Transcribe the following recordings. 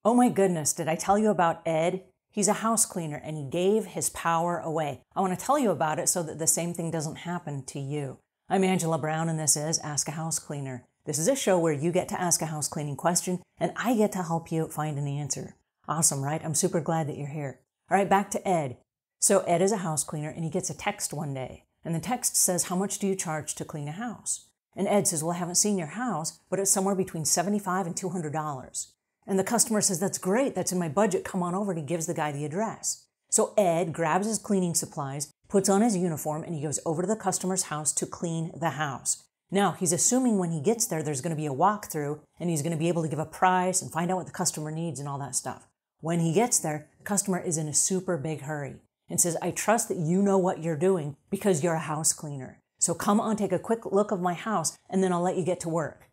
Oh my goodness, did I tell you about Ed? He's a house cleaner and he gave his power away. I want to tell you about it so that the same thing doesn't happen to you. I'm Angela Brown and this is Ask a House Cleaner. This is a show where you get to ask a house cleaning question and I get to help you find an answer. Awesome, right? I'm super glad that you're here. All right, back to Ed. So Ed is a house cleaner and he gets a text one day. And the text says, how much do you charge to clean a house? And Ed says, well, I haven't seen your house, but it's somewhere between $75 and $200. And the customer says, that's great. That's in my budget. Come on over. And he gives the guy the address. So Ed grabs his cleaning supplies, puts on his uniform, and he goes over to the customer's house to clean the house. Now, he's assuming when he gets there, there's going to be a walkthrough and he's going to be able to give a price and find out what the customer needs and all that stuff. When he gets there, the customer is in a super big hurry and says, I trust that you know what you're doing because you're a house cleaner. So come on, take a quick look of my house and then I'll let you get to work.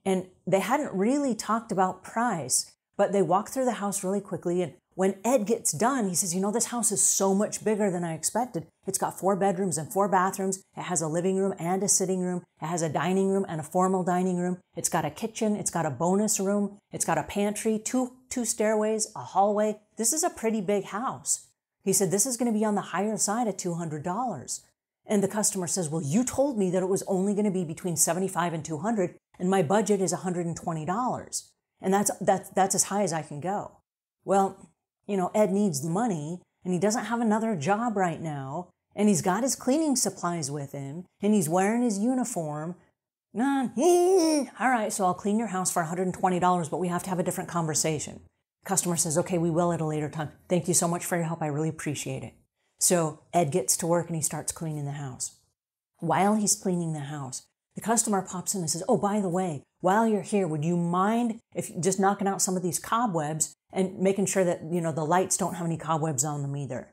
And they hadn't really talked about price, but they walk through the house really quickly. And when Ed gets done, he says, you know, this house is so much bigger than I expected. It's got 4 bedrooms and 4 bathrooms. It has a living room and a sitting room. It has a dining room and a formal dining room. It's got a kitchen. It's got a bonus room. It's got a pantry, two stairways, a hallway. This is a pretty big house. He said, this is going to be on the higher side of $200. And the customer says, well, you told me that it was only going to be between $75 and $200. And my budget is $120. And that's as high as I can go. Well, you know, Ed needs the money and he doesn't have another job right now. And he's got his cleaning supplies with him and he's wearing his uniform. All right, so I'll clean your house for $120, but we have to have a different conversation. Customer says, okay, we will at a later time. Thank you so much for your help. I really appreciate it. So Ed gets to work and he starts cleaning the house. While he's cleaning the house, the customer pops in and says, oh, by the way, while you're here, would you mind if just knocking out some of these cobwebs and making sure that, you know, the lights don't have any cobwebs on them either?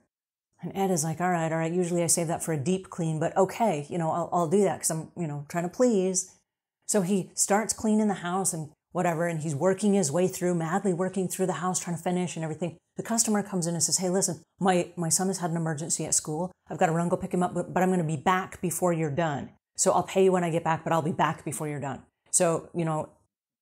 And Ed is like, all right. Usually I save that for a deep clean, but okay, you know, I'll do that because I'm, you know, trying to please. So he starts cleaning the house and whatever, and he's working his way through, madly working through the house, trying to finish and everything. The customer comes in and says, hey, listen, my son has had an emergency at school. I've got to run, go pick him up, but I'm going to be back before you're done. So I'll pay you when I get back, but I'll be back before you're done. So, you know,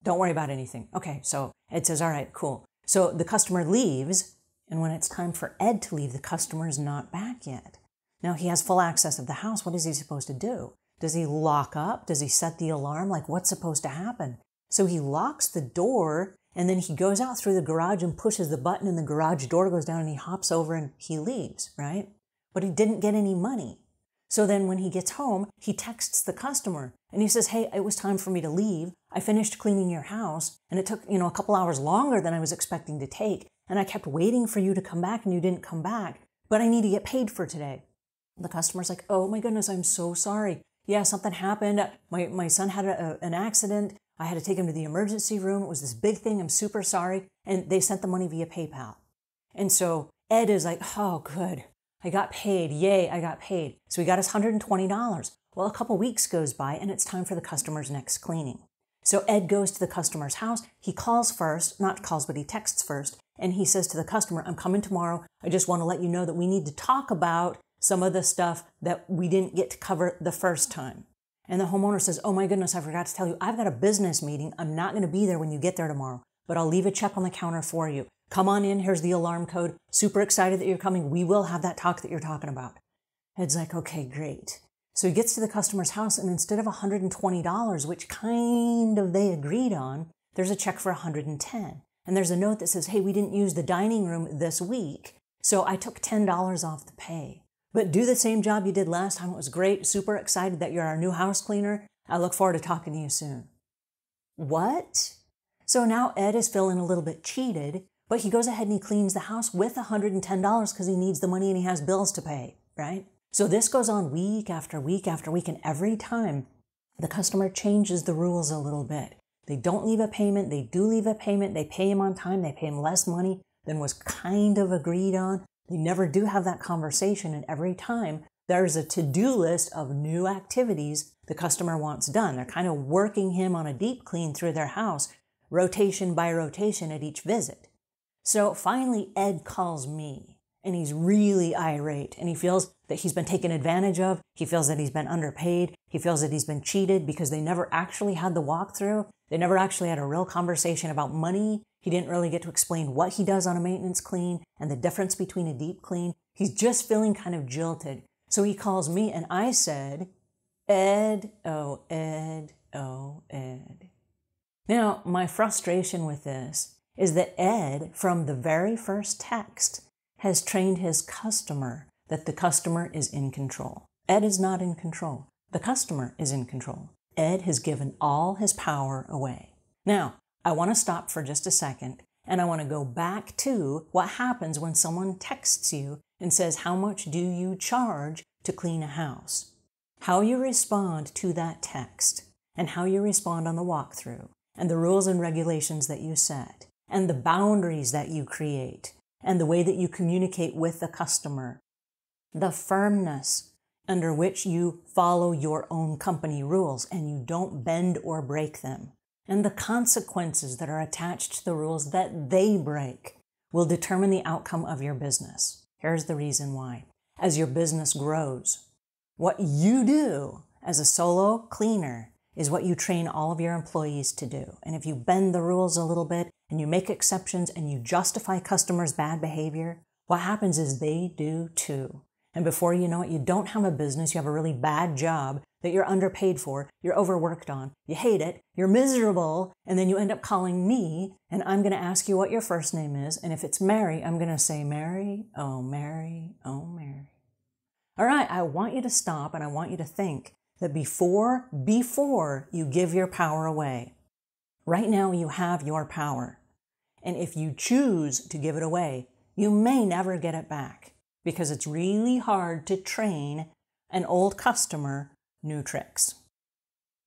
don't worry about anything. Okay, so Ed says, all right, cool. So the customer leaves, and when it's time for Ed to leave, the customer is not back yet. Now he has full access of the house. What is he supposed to do? Does he lock up? Does he set the alarm? Like, what's supposed to happen? So he locks the door, and then he goes out through the garage and pushes the button, and the garage door goes down, and he hops over and he leaves, right? But he didn't get any money. So then when he gets home, he texts the customer and he says, hey, it was time for me to leave. I finished cleaning your house and it took, you know, a couple hours longer than I was expecting to take. And I kept waiting for you to come back and you didn't come back, but I need to get paid for today. The customer's like, oh my goodness, I'm so sorry. Yeah, something happened. My son had an accident. I had to take him to the emergency room. It was this big thing. I'm super sorry. And they sent the money via PayPal. And so Ed is like, oh, good. I got paid. Yay, I got paid. So he got his $120. Well, a couple weeks goes by and it's time for the customer's next cleaning. So Ed goes to the customer's house. He calls first, not calls, but he texts first. And he says to the customer, I'm coming tomorrow. I just want to let you know that we need to talk about some of the stuff that we didn't get to cover the first time. And the homeowner says, oh my goodness, I forgot to tell you, I've got a business meeting. I'm not going to be there when you get there tomorrow, but I'll leave a check on the counter for you. Come on in. Here's the alarm code. Super excited that you're coming. We will have that talk that you're talking about. Ed's like, okay, great. So he gets to the customer's house and instead of $120, which kind of they agreed on, there's a check for $110. And there's a note that says, hey, we didn't use the dining room this week, so I took $10 off the pay. But do the same job you did last time. It was great. Super excited that you're our new house cleaner. I look forward to talking to you soon. What? So now Ed is feeling a little bit cheated. But he goes ahead and he cleans the house with $110 because he needs the money and he has bills to pay, right? So this goes on week after week after week. And every time the customer changes the rules a little bit. They don't leave a payment. They do leave a payment. They pay him on time. They pay him less money than was kind of agreed on. They never do have that conversation. And every time there's a to-do list of new activities the customer wants done. They're kind of working him on a deep clean through their house, rotation by rotation at each visit. So finally, Ed calls me and he's really irate and he feels that he's been taken advantage of. He feels that he's been underpaid. He feels that he's been cheated because they never actually had the walkthrough. They never actually had a real conversation about money. He didn't really get to explain what he does on a maintenance clean and the difference between a deep clean. He's just feeling kind of jilted. So he calls me and I said, Ed, oh, Ed, oh, Ed. Now, my frustration with this is that Ed, from the very first text, has trained his customer that the customer is in control. Ed is not in control. The customer is in control. Ed has given all his power away. Now, I want to stop for just a second, and I want to go back to what happens when someone texts you and says, how much do you charge to clean a house? How you respond to that text, and how you respond on the walkthrough, and the rules and regulations that you set, and the boundaries that you create, and the way that you communicate with the customer, the firmness under which you follow your own company rules and you don't bend or break them, and the consequences that are attached to the rules that they break will determine the outcome of your business. Here's the reason why. As your business grows, what you do as a solo cleaner is what you train all of your employees to do. And if you bend the rules a little bit and you make exceptions and you justify customers' bad behavior, what happens is they do too. And before you know it, you don't have a business, you have a really bad job that you're underpaid for, you're overworked on, you hate it, you're miserable, and then you end up calling me, and I'm going to ask you what your first name is, and if it's Mary, I'm going to say, Mary, oh Mary, oh Mary. All right, I want you to stop and I want you to think that before you give your power away, right now you have your power. And if you choose to give it away, you may never get it back because it's really hard to train an old customer new tricks.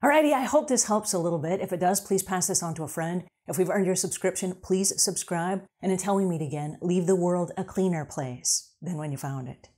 Alrighty, I hope this helps a little bit. If it does, please pass this on to a friend. If we've earned your subscription, please subscribe. And until we meet again, leave the world a cleaner place than when you found it.